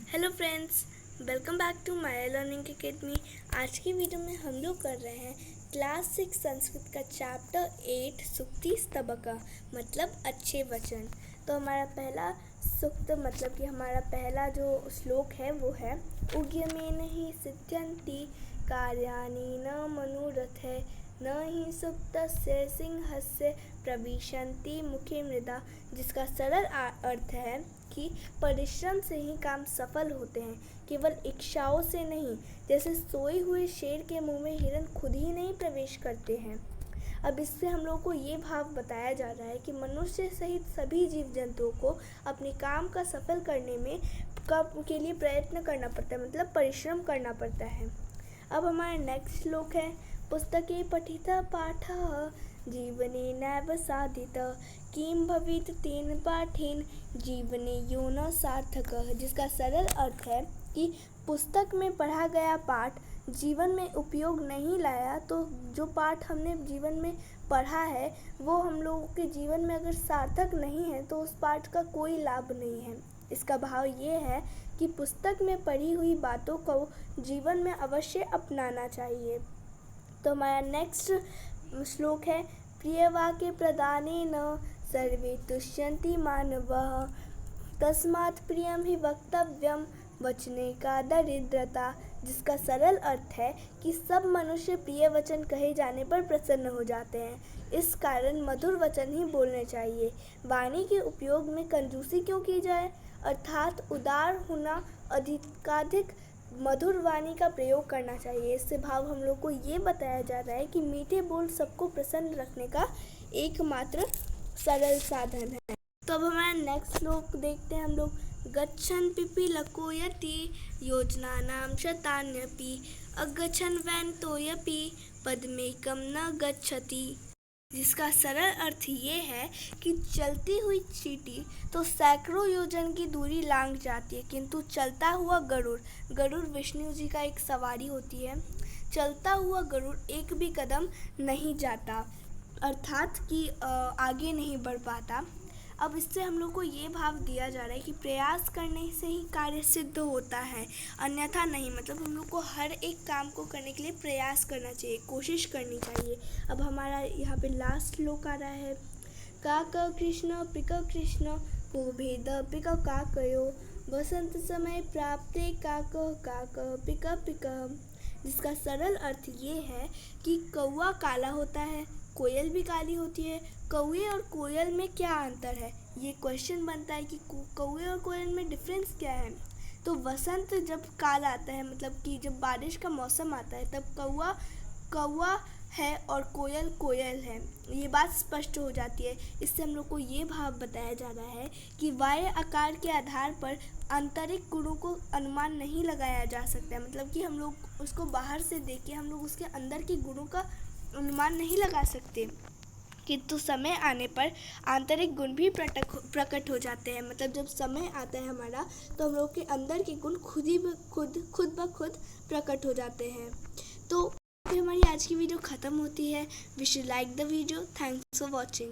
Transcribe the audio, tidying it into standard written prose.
Hello friends, welcome back to Maya learning academy. आज की video में हम लोग कर रहे हैं क्लास 6 संस्कृत का चैप्टर 8 सूक्ति स्तबका मतलब अच्छे वचन। तो हमारा पहला सूक्त मतलब कि हमारा पहला जो श्लोक है वो है उद्यमेन हि सिद्ध्यन्ति कार्याणि न मनोरथे न हि सुप्तस्य सिंहस्य प्रविशन्ति मुखे मृदा, जिसका सरल अर्थ है कि परिश्रम से ही काम सफल होते हैं, केवल इच्छाओं से नहीं। जैसे सोए हुए शेर के मुंह में हिरन खुद ही नहीं प्रवेश करते हैं। अब इससे हम लोगों को ये भाव बताया जा रहा है कि मनुष्य सहित सभी जीव जंतुओं को अपने काम का सफल करने में के लिए प्रयत्न करना पड़ता है, मतलब परिश्रम करना पड़ता है। अब हमारा नेक्स्ट श्लोक है पुस्तके पठिता पाठः जीवने नैव साधितः किं भवेत् तेन पाठेन जीवने यो न सार्थकः, जिसका सरल अर्थ है कि पुस्तक में पढ़ा गया पाठ जीवन में उपयोग नहीं लाया तो जो पाठ हमने जीवन में पढ़ा है वो हम लोगों के जीवन में अगर सार्थक नहीं है तो उस पाठ का कोई लाभ नहीं है। इसका भाव ये है कि पुस्तक में पढ़ी हुई बातों को जीवन में अवश्य अपनाना चाहिए। तो हमारा नेक्स्ट श्लोक है प्रियवाक्य प्रदानेन सर्वे तुष्यन्ति मानवः तस्मात् प्रियं हि वक्तव्यं वचने का दरिद्रता, जिसका सरल अर्थ है कि सब मनुष्य प्रिय वचन कहे जाने पर प्रसन्न हो जाते हैं, इस कारण मधुर वचन ही बोलने चाहिए। वाणी के उपयोग में कंजूसी क्यों की जाए, अर्थात उदार होना, अधिकाधिक मधुर वाणी का प्रयोग करना चाहिए। इससे भाव हम लोग को ये बताया जा रहा है कि मीठे बोल सबको प्रसन्न रखने का एकमात्र सरल साधन है। तो अब हमारा नेक्स्ट श्लोक देखते हैं हम लोग गच्छन् पिपीलको यति योजनानां शतान्यपि अगच्छन् वैनतोऽपि पदमेकं न गच्छति, जिसका सरल अर्थ ये है कि चलती हुई चींटी तो सैकड़ों योजन की दूरी लांघ जाती है, किंतु चलता हुआ गरुड़ विष्णु जी का एक सवारी होती है, चलता हुआ गरुड़ एक भी कदम नहीं जाता, अर्थात कि आगे नहीं बढ़ पाता। अब इससे हम लोग को ये भाव दिया जा रहा है कि प्रयास करने से ही कार्य सिद्ध होता है, अन्यथा नहीं। मतलब हम लोग को हर एक काम को करने के लिए प्रयास करना चाहिए, कोशिश करनी चाहिए। अब हमारा यहाँ पे लास्ट श्लोक आ रहा है काक कृष्ण पिक कृष्ण को भेद पिक काकयो वसंत समय प्राप्ते काक काक पिक पिक, जिसका सरल अर्थ ये है कि कौवा काला होता है, कोयल भी काली होती है, कौवे और कोयल में क्या अंतर है। ये क्वेश्चन बनता है कि कौवे और कोयल में डिफरेंस क्या है। तो वसंत जब काल आता है, मतलब कि जब बारिश का मौसम आता है, तब कौवा है और कोयल है, ये बात स्पष्ट हो जाती है। इससे हम लोग को ये भाव बताया जा रहा है कि बाह्य आकार के आधार पर आंतरिक गुणों को अनुमान नहीं लगाया जा सकता, मतलब कि हम लोग उसको बाहर से देख के हम लोग उसके अंदर के गुणों का अनुमान नहीं लगा सकते, किंतु समय आने पर आंतरिक गुण भी प्रकट हो जाते हैं। मतलब जब समय आता है हमारा तो हम लोग के अंदर के गुण खुद ब खुद प्रकट हो जाते हैं। तो हमारी आज की वीडियो ख़त्म होती है। Wish you like the video. Thanks for watching.